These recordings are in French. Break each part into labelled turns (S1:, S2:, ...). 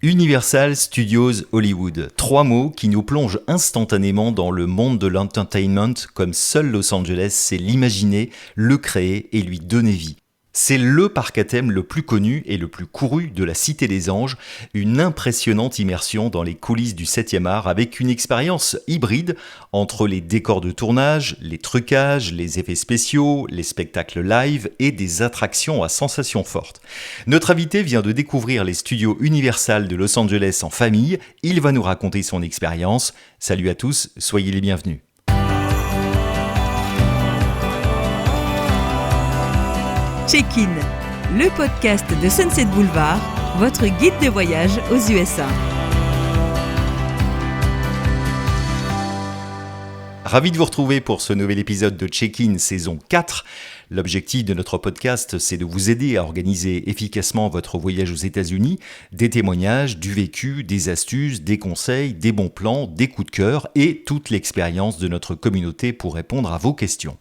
S1: Universal Studios Hollywood, 3 mots qui nous plongent instantanément dans le monde de l'entertainment comme seul Los Angeles sait l'imaginer, le créer et lui donner vie. C'est le parc à thème le plus connu et le plus couru de la Cité des Anges, une impressionnante immersion dans les coulisses du 7e art avec une expérience hybride entre les décors de tournage, les trucages, les effets spéciaux, les spectacles live et des attractions à sensations fortes. Notre invité vient de découvrir les studios Universal de Los Angeles en famille, il va nous raconter son expérience. Salut à tous, soyez les bienvenus.
S2: Check-in, le podcast de Sunset Boulevard, votre guide de voyage aux USA.
S1: Ravi de vous retrouver pour ce nouvel épisode de Check-in saison 4. L'objectif de notre podcast, c'est de vous aider à organiser efficacement votre voyage aux États-Unis, des témoignages, du vécu, des astuces, des conseils, des bons plans, des coups de cœur et toute l'expérience de notre communauté pour répondre à vos questions.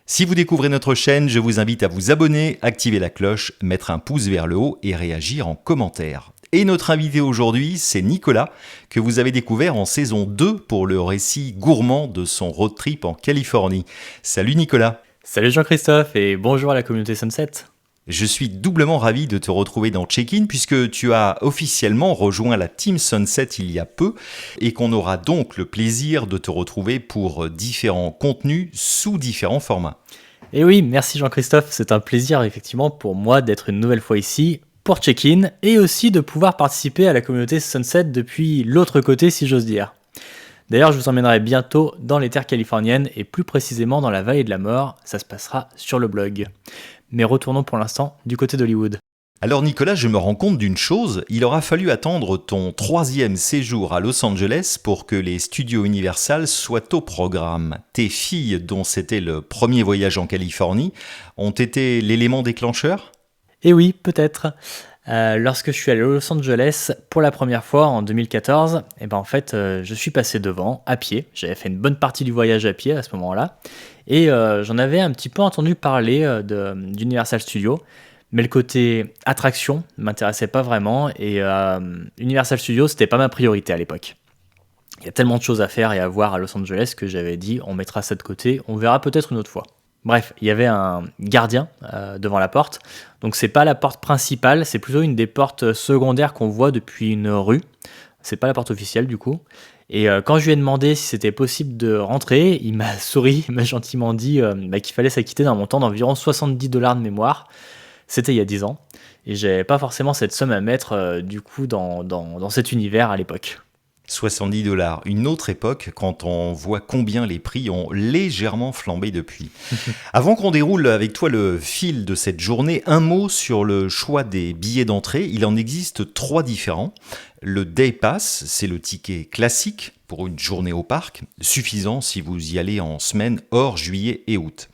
S1: Si vous découvrez notre chaîne, je vous invite à vous abonner, activer la cloche, mettre un pouce vers le haut et réagir en commentaire. Et notre invité aujourd'hui, c'est Nicolas, que vous avez découvert en saison 2 pour le récit gourmand de son road trip en Californie. Salut Nicolas.
S3: Salut Jean-Christophe et bonjour à la communauté Sunset.
S1: Je suis doublement ravi de te retrouver dans Check-in puisque tu as officiellement rejoint la Team Sunset il y a peu et qu'on aura donc le plaisir de te retrouver pour différents contenus sous différents formats.
S3: Et oui, merci Jean-Christophe, c'est un plaisir effectivement pour moi d'être une nouvelle fois ici pour Check-in et aussi de pouvoir participer à la communauté Sunset depuis l'autre côté si j'ose dire. D'ailleurs, je vous emmènerai bientôt dans les terres californiennes et plus précisément dans la vallée de la mort, ça se passera sur le blog. Mais retournons pour l'instant du côté d'Hollywood.
S1: Alors Nicolas, je me rends compte d'une chose, il aura fallu attendre ton 3e séjour à Los Angeles pour que les studios Universal soient au programme. Tes filles, dont c'était le premier voyage en Californie, ont été l'élément déclencheur ?
S3: Et oui, peut-être. Lorsque je suis allé à Los Angeles pour la première fois en 2014, je suis passé devant à pied. J'avais fait une bonne partie du voyage à pied à ce moment-là. Et j'en avais un petit peu entendu parler d'Universal Studios. Mais le côté attraction ne m'intéressait pas vraiment. Et Universal Studios, c'était pas ma priorité à l'époque. Il y a tellement de choses à faire et à voir à Los Angeles que j'avais dit, on mettra ça de côté, on verra peut-être une autre fois. Bref, il y avait un gardien devant la porte. Donc c'est pas la porte principale, c'est plutôt une des portes secondaires qu'on voit depuis une rue. C'est pas la porte officielle du coup. Et quand je lui ai demandé si c'était possible de rentrer, il m'a souri, il m'a gentiment dit qu'il fallait s'acquitter d'un montant d'environ $70 de mémoire. C'était il y a 10 ans. Et j'avais pas forcément cette somme à mettre dans cet univers à l'époque.
S1: $70, une autre époque quand on voit combien les prix ont légèrement flambé depuis. Avant qu'on déroule avec toi le fil de cette journée, un mot sur le choix des billets d'entrée. Il en existe 3 différents. Le Day Pass, c'est le ticket classique pour une journée au parc, suffisant si vous y allez en semaine hors juillet et août.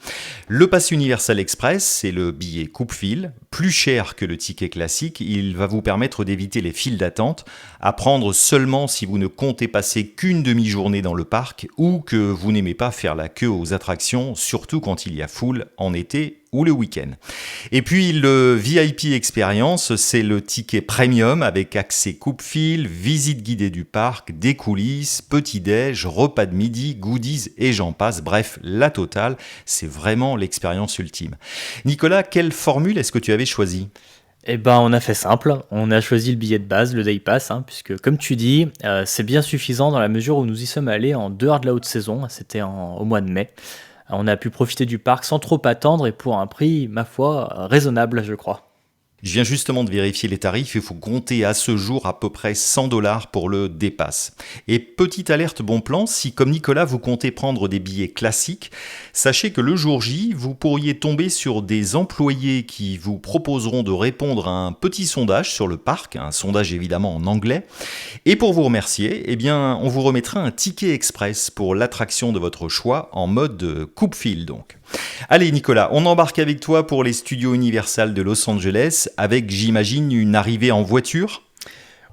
S1: Le Pass Universal Express, c'est le billet coupe-fil, plus cher que le ticket classique. Il va vous permettre d'éviter les files d'attente, à prendre seulement si vous ne comptez passer qu'une demi-journée dans le parc ou que vous n'aimez pas faire la queue aux attractions, surtout quand il y a foule en été ou le week-end. Et puis le VIP Experience, c'est le ticket premium avec accès coupe-fil, visite guidée du parc, des coulisses, petit-déj, repas de midi, goodies et j'en passe. Bref, la totale, c'est vraiment l'expérience ultime. Nicolas, quelle formule est-ce que tu avais choisie ?
S3: On a fait simple, on a choisi le billet de base, le Day Pass, puisque comme tu dis, c'est bien suffisant dans la mesure où nous y sommes allés en dehors de la haute saison, c'était au mois de mai. On a pu profiter du parc sans trop attendre et pour un prix, ma foi, raisonnable, je crois.
S1: Je viens justement de vérifier les tarifs, il faut compter à ce jour à peu près $100 pour le Day Pass. Et petite alerte bon plan, si comme Nicolas vous comptez prendre des billets classiques, sachez que le jour J, vous pourriez tomber sur des employés qui vous proposeront de répondre à un petit sondage sur le parc, un sondage évidemment en anglais. Et pour vous remercier, on vous remettra un ticket express pour l'attraction de votre choix en mode coupe-fil donc. Allez Nicolas, on embarque avec toi pour les studios Universal de Los Angeles avec, j'imagine, une arrivée en voiture ?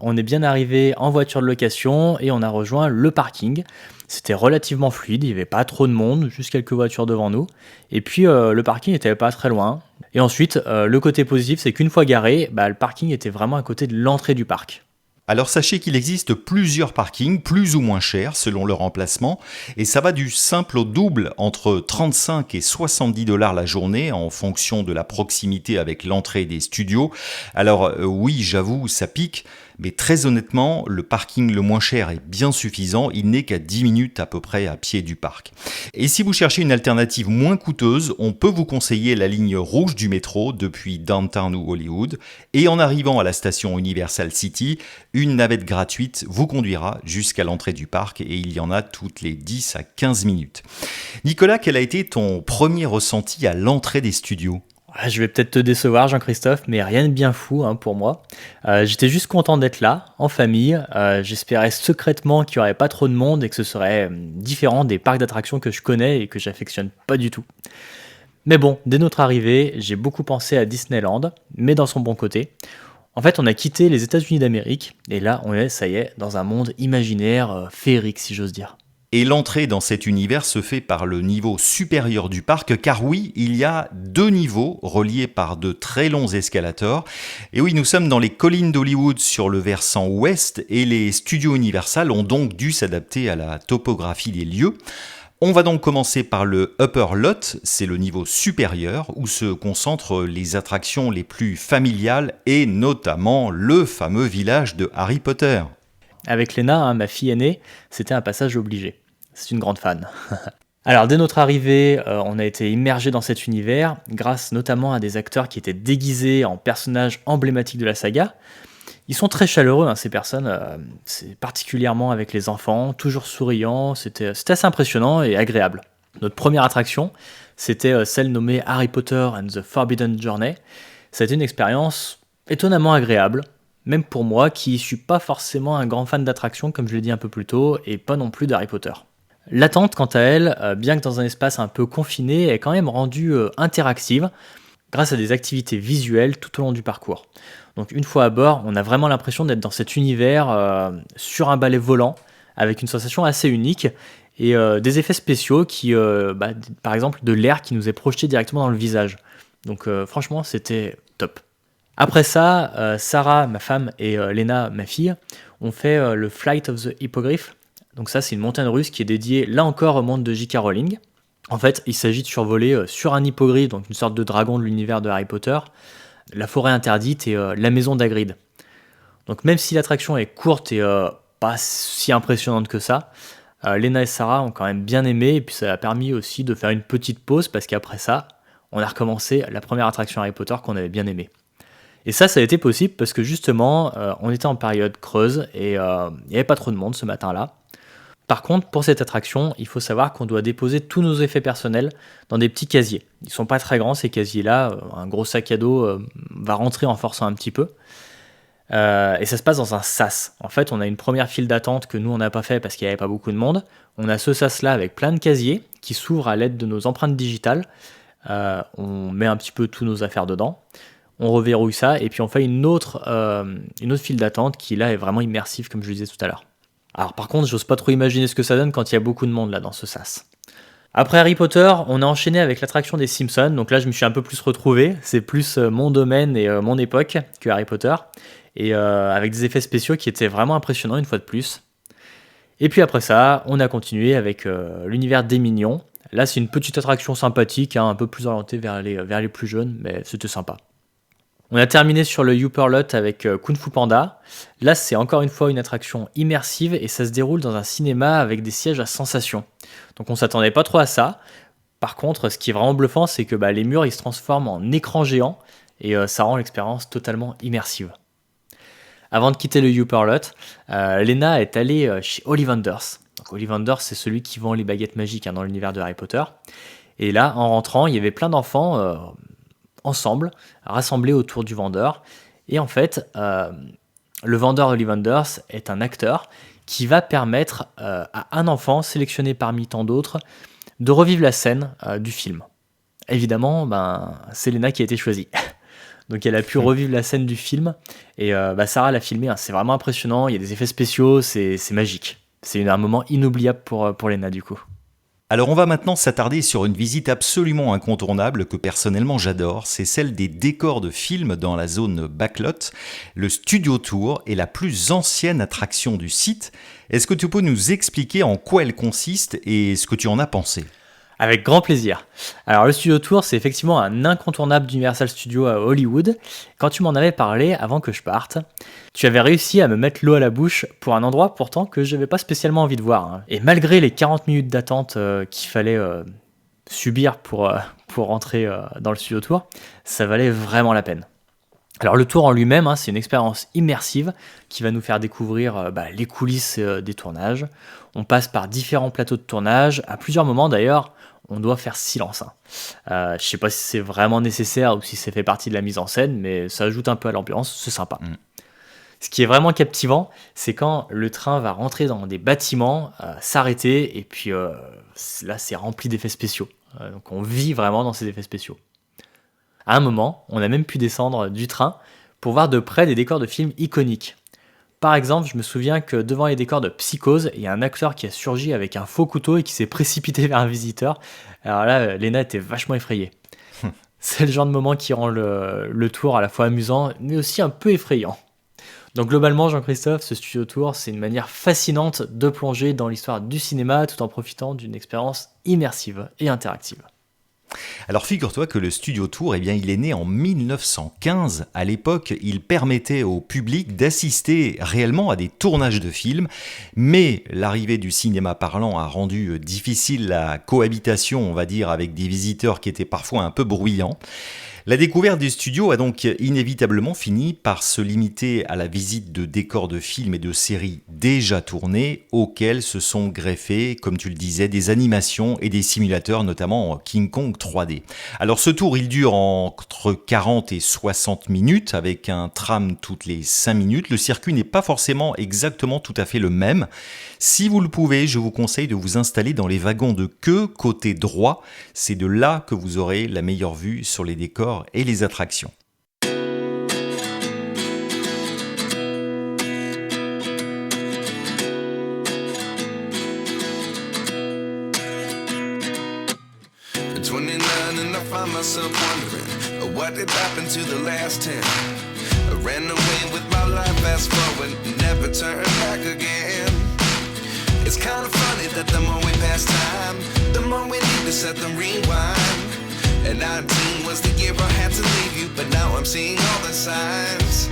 S3: On est bien arrivé en voiture de location et on a rejoint le parking. C'était relativement fluide, il n'y avait pas trop de monde, juste quelques voitures devant nous. Et puis le parking n'était pas très loin. Et ensuite, le côté positif, c'est qu'une fois garé, le parking était vraiment à côté de l'entrée du parc.
S1: Alors sachez qu'il existe plusieurs parkings, plus ou moins chers selon leur emplacement, et ça va du simple au double, entre 35 et 70 dollars la journée en fonction de la proximité avec l'entrée des studios. Alors oui, j'avoue, ça pique, mais très honnêtement, le parking le moins cher est bien suffisant, il n'est qu'à 10 minutes à peu près à pied du parc. Et si vous cherchez une alternative moins coûteuse, on peut vous conseiller la ligne rouge du métro depuis Downtown ou Hollywood, et en arrivant à la station Universal City, une navette gratuite vous conduira jusqu'à l'entrée du parc et il y en a toutes les 10 à 15 minutes. Nicolas, quel a été ton premier ressenti à l'entrée des studios ?
S3: Je vais peut-être te décevoir, Jean-Christophe, mais rien de bien fou pour moi. J'étais juste content d'être là, en famille. J'espérais secrètement qu'il n'y aurait pas trop de monde et que ce serait différent des parcs d'attractions que je connais et que j'affectionne pas du tout. Mais bon, dès notre arrivée, j'ai beaucoup pensé à Disneyland, mais dans son bon côté. En fait, on a quitté les États-Unis d'Amérique, et là, on est, ça y est, dans un monde imaginaire, féerique, si j'ose dire.
S1: Et l'entrée dans cet univers se fait par le niveau supérieur du parc, car oui, il y a 2 niveaux reliés par de très longs escalators. Et oui, nous sommes dans les collines d'Hollywood sur le versant ouest, et les studios Universal ont donc dû s'adapter à la topographie des lieux. On va donc commencer par le Upper Lot, c'est le niveau supérieur où se concentrent les attractions les plus familiales et notamment le fameux village de Harry Potter.
S3: Avec Léna, ma fille aînée, c'était un passage obligé. C'est une grande fan. Alors, dès notre arrivée, on a été immergé dans cet univers, grâce notamment à des acteurs qui étaient déguisés en personnages emblématiques de la saga. Ils sont très chaleureux, ces personnes, c'est particulièrement avec les enfants, toujours souriants, c'était assez impressionnant et agréable. Notre première attraction, c'était celle nommée Harry Potter and the Forbidden Journey. C'était une expérience étonnamment agréable, même pour moi qui suis pas forcément un grand fan d'attractions, comme je l'ai dit un peu plus tôt, et pas non plus d'Harry Potter. L'attente, quant à elle, bien que dans un espace un peu confiné, est quand même rendue interactive, grâce à des activités visuelles tout au long du parcours. Donc une fois à bord, on a vraiment l'impression d'être dans cet univers sur un balai volant, avec une sensation assez unique, et des effets spéciaux qui, par exemple, de l'air qui nous est projeté directement dans le visage. Donc franchement, c'était top. Après ça, Sarah, ma femme, et Léna, ma fille, ont fait le Flight of the Hippogriff. Donc ça, c'est une montagne russe qui est dédiée, là encore, au monde de J.K. Rowling. En fait, il s'agit de survoler sur un hippogriffe, donc une sorte de dragon de l'univers de Harry Potter, la forêt interdite et la maison d'Hagrid. Donc même si l'attraction est courte et pas si impressionnante que ça, Léna et Sarah ont quand même bien aimé, et puis ça a permis aussi de faire une petite pause, parce qu'après ça, on a recommencé la première attraction Harry Potter qu'on avait bien aimée. Et ça a été possible parce que justement, on était en période creuse et il n'y avait pas trop de monde ce matin-là. Par contre, pour cette attraction, il faut savoir qu'on doit déposer tous nos effets personnels dans des petits casiers. Ils ne sont pas très grands, ces casiers-là. Un gros sac à dos va rentrer en forçant un petit peu. Et ça se passe dans un sas. En fait, on a une première file d'attente que nous, on n'a pas fait parce qu'il n'y avait pas beaucoup de monde. On a ce sas-là avec plein de casiers qui s'ouvrent à l'aide de nos empreintes digitales. On met un petit peu toutes nos affaires dedans. On reverrouille ça et puis on fait une autre file d'attente qui, là, est vraiment immersive, comme je le disais tout à l'heure. Alors par contre, j'ose pas trop imaginer ce que ça donne quand il y a beaucoup de monde là dans ce sas. Après Harry Potter, on a enchaîné avec l'attraction des Simpsons, donc là je me suis un peu plus retrouvé, c'est plus mon domaine et mon époque que Harry Potter, et avec des effets spéciaux qui étaient vraiment impressionnants une fois de plus. Et puis après ça, on a continué avec l'univers des Minions. Là c'est une petite attraction sympathique, un peu plus orientée vers les plus jeunes, mais c'était sympa. On a terminé sur le Upper Lot avec Kung Fu Panda. Là, c'est encore une fois une attraction immersive et ça se déroule dans un cinéma avec des sièges à sensation. Donc on s'attendait pas trop à ça. Par contre, ce qui est vraiment bluffant, c'est que les murs ils se transforment en écran géant et ça rend l'expérience totalement immersive. Avant de quitter le Upper Lot, Léna est allée chez Ollivanders. Donc Ollivanders, c'est celui qui vend les baguettes magiques dans l'univers de Harry Potter. Et là, en rentrant, il y avait plein d'enfants ensemble, rassemblés autour du vendeur. Et en fait, le vendeur Ollivanders est un acteur qui va permettre à un enfant, sélectionné parmi tant d'autres, de revivre la scène du film. Évidemment, c'est Léna qui a été choisie. Donc elle a pu revivre la scène du film, et Sarah l'a filmé, c'est vraiment impressionnant, il y a des effets spéciaux, c'est magique. C'est un moment inoubliable pour Léna du coup.
S1: Alors on va maintenant s'attarder sur une visite absolument incontournable que personnellement j'adore, c'est celle des décors de films dans la zone backlot. Le Studio Tour est la plus ancienne attraction du site. Est-ce que tu peux nous expliquer en quoi elle consiste et ce que tu en as pensé ?
S3: Avec grand plaisir. Alors le Studio Tour, c'est effectivement un incontournable d'Universal Studios à Hollywood. Quand tu m'en avais parlé avant que je parte, tu avais réussi à me mettre l'eau à la bouche pour un endroit pourtant que je n'avais pas spécialement envie de voir. Et malgré les 40 minutes d'attente qu'il fallait subir pour rentrer dans le Studio Tour, ça valait vraiment la peine. Alors le tour en lui-même, c'est une expérience immersive qui va nous faire découvrir les coulisses des tournages. On passe par différents plateaux de tournage. À plusieurs moments d'ailleurs, on doit faire silence. Je ne sais pas si c'est vraiment nécessaire ou si ça fait partie de la mise en scène, mais ça ajoute un peu à l'ambiance, c'est sympa. Ce qui est vraiment captivant, c'est quand le train va rentrer dans des bâtiments, s'arrêter, et puis là c'est rempli d'effets spéciaux. Donc on vit vraiment dans ces effets spéciaux. À un moment, on a même pu descendre du train pour voir de près des décors de films iconiques. Par exemple, je me souviens que devant les décors de Psychose, il y a un acteur qui a surgi avec un faux couteau et qui s'est précipité vers un visiteur. Alors là, Léna était vachement effrayée. C'est le genre de moment qui rend le tour à la fois amusant, mais aussi un peu effrayant. Donc globalement, Jean-Christophe, ce Studio Tour, c'est une manière fascinante de plonger dans l'histoire du cinéma tout en profitant d'une expérience immersive et interactive.
S1: Alors figure-toi que le Studio Tour, il est né en 1915. À l'époque, il permettait au public d'assister réellement à des tournages de films, mais l'arrivée du cinéma parlant a rendu difficile la cohabitation, on va dire, avec des visiteurs qui étaient parfois un peu bruyants. La découverte des studios a donc inévitablement fini par se limiter à la visite de décors de films et de séries déjà tournés, auxquels se sont greffés, comme tu le disais, des animations et des simulateurs, notamment King Kong 3D. Alors ce tour, il dure entre 40 et 60 minutes, avec un tram toutes les 5 minutes. Le circuit n'est pas forcément exactement tout à fait le même. Si vous le pouvez, je vous conseille de vous installer dans les wagons de queue côté droit. C'est de là que vous aurez la meilleure vue sur les décors et les attractions.
S4: At 29 and I find myself wondering what did happen to the last 10. I ran away with my life, fast forward, never turn back again. It's kind of funny that the more we pass time, the more we need to set them rewind. And 19 was the year I had to leave you, but now I'm seeing all the signs.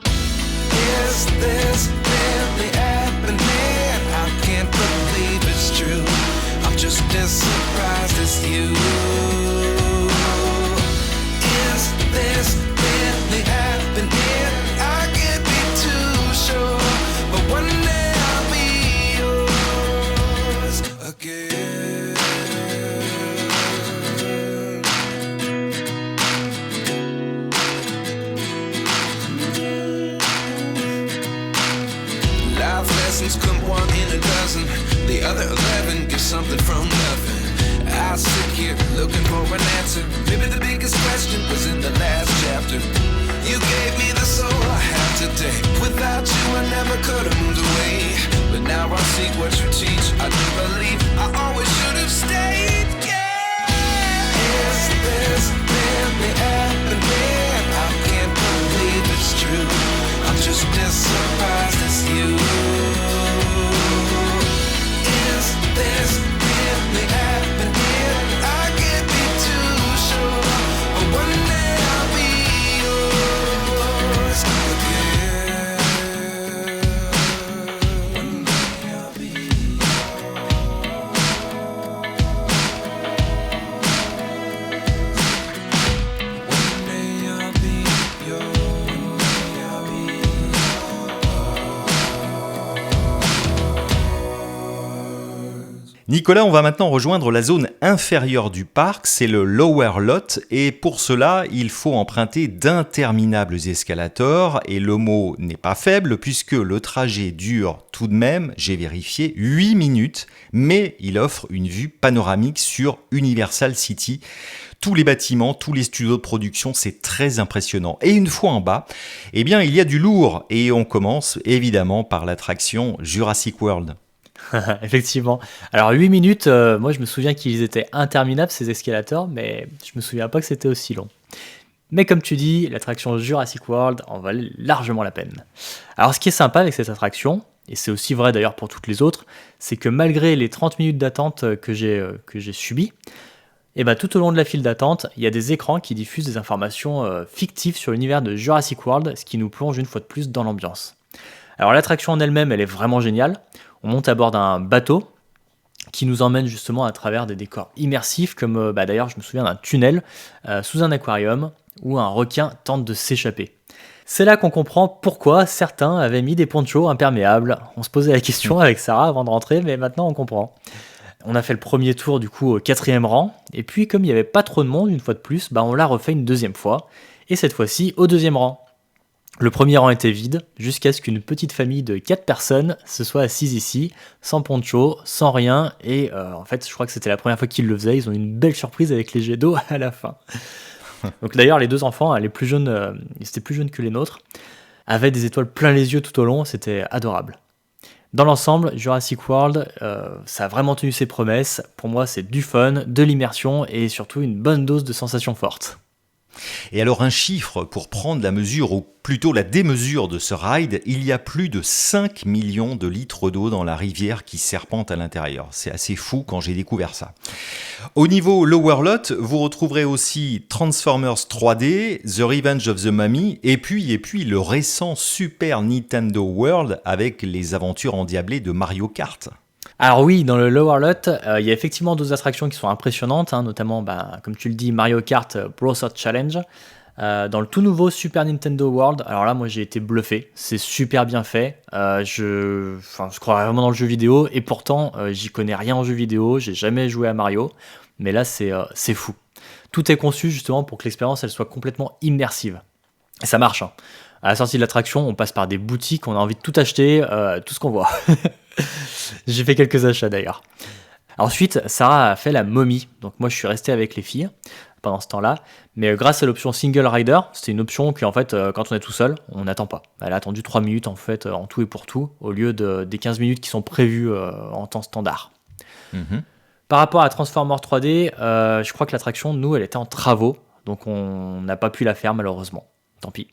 S4: Is this really happening? I can't believe it's true. I'm just as surprised as you. Is this really happening? I can't be too sure, but one day I'll be yours again. Come one in a dozen, the other 11 get something from nothing. I sit here looking for an answer. Maybe the biggest question was in the last chapter. You gave me the soul I have today. Without you I never could have moved away. But now I see what you teach. I do believe I always should have stayed. Yeah. Is this really happening? I can't believe it's true. I'm just as surprised as you. Is this really happening? I can't be too sure, but one day I'll be yours again. One day I'll be yours. One day I'll be yours. One day I'll be yours.
S1: Nicolas, on va maintenant rejoindre la zone inférieure du parc, c'est le Lower Lot, et pour cela, il faut emprunter d'interminables escalators, et le mot n'est pas faible, puisque le trajet dure tout de même, j'ai vérifié, 8 minutes, mais il offre une vue panoramique sur Universal City. Tous les bâtiments, tous les studios de production, c'est très impressionnant. Et une fois en bas, il y a du lourd, et on commence évidemment par l'attraction Jurassic World.
S3: Effectivement. Alors 8 minutes, moi je me souviens qu'ils étaient interminables ces escalators, mais je me souviens pas que c'était aussi long. Mais comme tu dis, l'attraction Jurassic World en valait largement la peine. Alors ce qui est sympa avec cette attraction, et c'est aussi vrai d'ailleurs pour toutes les autres, c'est que malgré les 30 minutes d'attente que j'ai subies, et ben tout au long de la file d'attente, il y a des écrans qui diffusent des informations fictives sur l'univers de Jurassic World, ce qui nous plonge une fois de plus dans l'ambiance. Alors l'attraction en elle-même, elle est vraiment géniale. On monte à bord d'un bateau qui nous emmène justement à travers des décors immersifs, comme d'ailleurs je me souviens d'un tunnel sous un aquarium où un requin tente de s'échapper. C'est là qu'on comprend pourquoi certains avaient mis des ponchos imperméables. On se posait la question avec Sarah avant de rentrer, mais maintenant on comprend. On a fait le premier tour du coup au 4e rang, et puis comme il n'y avait pas trop de monde une fois de plus, on l'a refait une deuxième fois, et cette fois-ci au 2e rang. Le premier rang était vide, jusqu'à ce qu'une petite famille de 4 personnes se soit assise ici, sans poncho, sans rien, et en fait je crois que c'était la première fois qu'ils le faisaient, ils ont eu une belle surprise avec les jets d'eau à la fin. Donc d'ailleurs les 2 enfants, les plus jeunes, ils étaient plus jeunes que les nôtres, avaient des étoiles plein les yeux tout au long, c'était adorable. Dans l'ensemble, Jurassic World, ça a vraiment tenu ses promesses. Pour moi, c'est du fun, de l'immersion et surtout une bonne dose de sensations fortes.
S1: Et alors un chiffre pour prendre la mesure, ou plutôt la démesure de ce ride, il y a plus de 5 millions de litres d'eau dans la rivière qui serpente à l'intérieur. C'est assez fou quand j'ai découvert ça. Au niveau Lower Lot, vous retrouverez aussi Transformers 3D, The Revenge of the Mummy, et puis le récent Super Nintendo World avec les aventures endiablées de Mario Kart.
S3: Alors oui, dans le Lower Lot, il y a effectivement 2 attractions qui sont impressionnantes, notamment, comme tu le dis, Mario Kart Bros. Challenge. Dans le tout nouveau Super Nintendo World, alors là, moi j'ai été bluffé, c'est super bien fait. Je crois vraiment dans le jeu vidéo, et pourtant, j'y connais rien en jeu vidéo, j'ai jamais joué à Mario, mais là c'est fou. Tout est conçu justement pour que l'expérience elle soit complètement immersive. Et ça marche. À la sortie de l'attraction, on passe par des boutiques, on a envie de tout acheter, tout ce qu'on voit. J'ai fait quelques achats d'ailleurs. Ensuite, Sarah a fait la momie. Donc moi, je suis resté avec les filles pendant ce temps-là. Mais grâce à l'option Single Rider, c'était une option qui, en fait, quand on est tout seul, on n'attend pas. Elle a attendu 3 minutes, en fait, en tout et pour tout, au lieu des 15 minutes qui sont prévues en temps standard. Mm-hmm. Par rapport à Transformers 3D, je crois que l'attraction, nous, elle était en travaux. Donc on n'a pas pu la faire, malheureusement. Tant pis.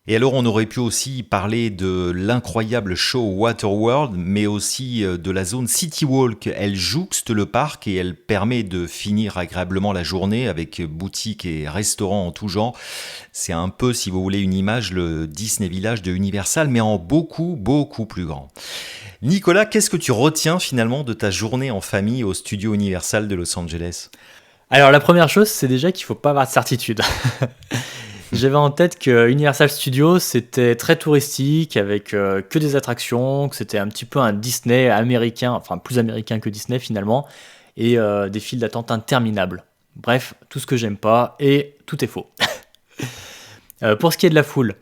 S1: Et alors on aurait pu aussi parler de l'incroyable show Waterworld, mais aussi de la zone City Walk. Elle jouxte le parc et elle permet de finir agréablement la journée avec boutiques et restaurants en tout genre. C'est un peu, si vous voulez une image, le Disney Village de Universal, mais en beaucoup, beaucoup plus grand. Nicolas, qu'est-ce que tu retiens finalement de ta journée en famille au studio Universal de Los Angeles ?
S3: Alors la première chose, c'est déjà qu'il ne faut pas avoir de certitude. J'avais en tête que Universal Studios, c'était très touristique, avec que des attractions, que c'était un petit peu un Disney américain, enfin plus américain que Disney finalement, et des files d'attente interminables. Bref, tout ce que j'aime pas, et tout est faux. Pour ce qui est de la foule,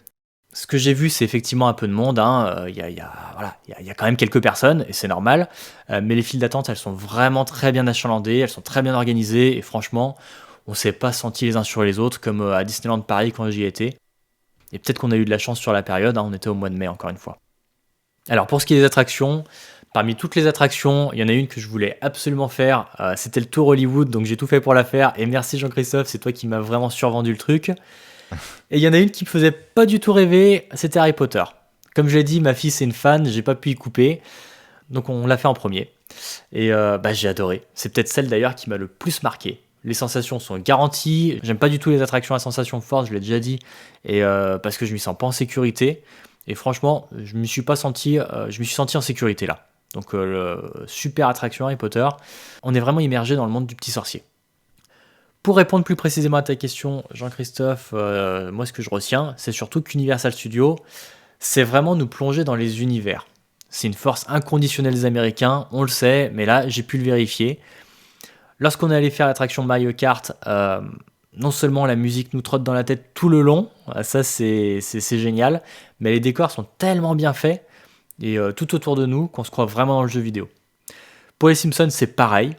S3: ce que j'ai vu, c'est effectivement un peu de monde. Il y a quand même quelques personnes, et c'est normal. Mais les files d'attente, elles sont vraiment très bien achalandées, elles sont très bien organisées, et franchement, on s'est pas sentis les uns sur les autres, comme à Disneyland Paris quand j'y étais. Et peut-être qu'on a eu de la chance sur la période, on était au mois de mai encore une fois. Alors pour ce qui est des attractions, parmi toutes les attractions, il y en a une que je voulais absolument faire, c'était le Tour Hollywood, donc j'ai tout fait pour la faire, et merci Jean-Christophe, c'est toi qui m'as vraiment survendu le truc. Et il y en a une qui me faisait pas du tout rêver, c'était Harry Potter. Comme je l'ai dit, ma fille c'est une fan, j'ai pas pu y couper, donc on l'a fait en premier. Et j'ai adoré, c'est peut-être celle d'ailleurs qui m'a le plus marqué. Les sensations sont garanties, j'aime pas du tout les attractions à sensations fortes, je l'ai déjà dit, et parce que je m'y sens pas en sécurité, et franchement, je me suis senti en sécurité là. Donc super attraction Harry Potter, on est vraiment immergé dans le monde du petit sorcier. Pour répondre plus précisément à ta question, Jean-Christophe, moi ce que je retiens, c'est surtout qu'Universal Studios, c'est vraiment nous plonger dans les univers. C'est une force inconditionnelle des Américains, on le sait, mais là j'ai pu le vérifier. Lorsqu'on est allé faire l'attraction Mario Kart, non seulement la musique nous trotte dans la tête tout le long, ça c'est génial, mais les décors sont tellement bien faits et tout autour de nous qu'on se croit vraiment dans le jeu vidéo. Pour les Simpsons, c'est pareil,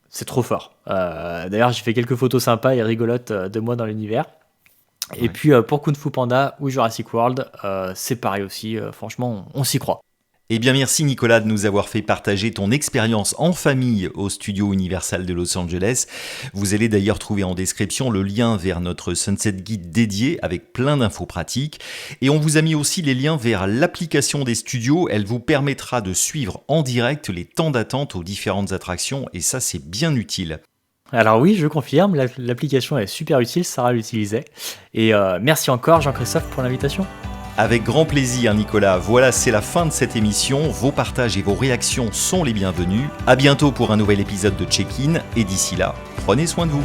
S3: c'est trop fort. D'ailleurs, j'ai fait quelques photos sympas et rigolotes de moi dans l'univers. Ouais. Et puis pour Kung Fu Panda ou Jurassic World, c'est pareil aussi, franchement, on s'y croit.
S1: Eh bien, merci Nicolas de nous avoir fait partager ton expérience en famille au studio Universal de Los Angeles. Vous allez d'ailleurs trouver en description le lien vers notre Sunset Guide dédié avec plein d'infos pratiques. Et on vous a mis aussi les liens vers l'application des studios. Elle vous permettra de suivre en direct les temps d'attente aux différentes attractions et ça, c'est bien utile.
S3: Alors oui, je confirme, l'application est super utile, Sarah l'utilisait. Et merci encore Jean-Christophe pour l'invitation.
S1: Avec grand plaisir Nicolas, voilà c'est la fin de cette émission, vos partages et vos réactions sont les bienvenus. À bientôt pour un nouvel épisode de Check-in et d'ici là, prenez soin de vous.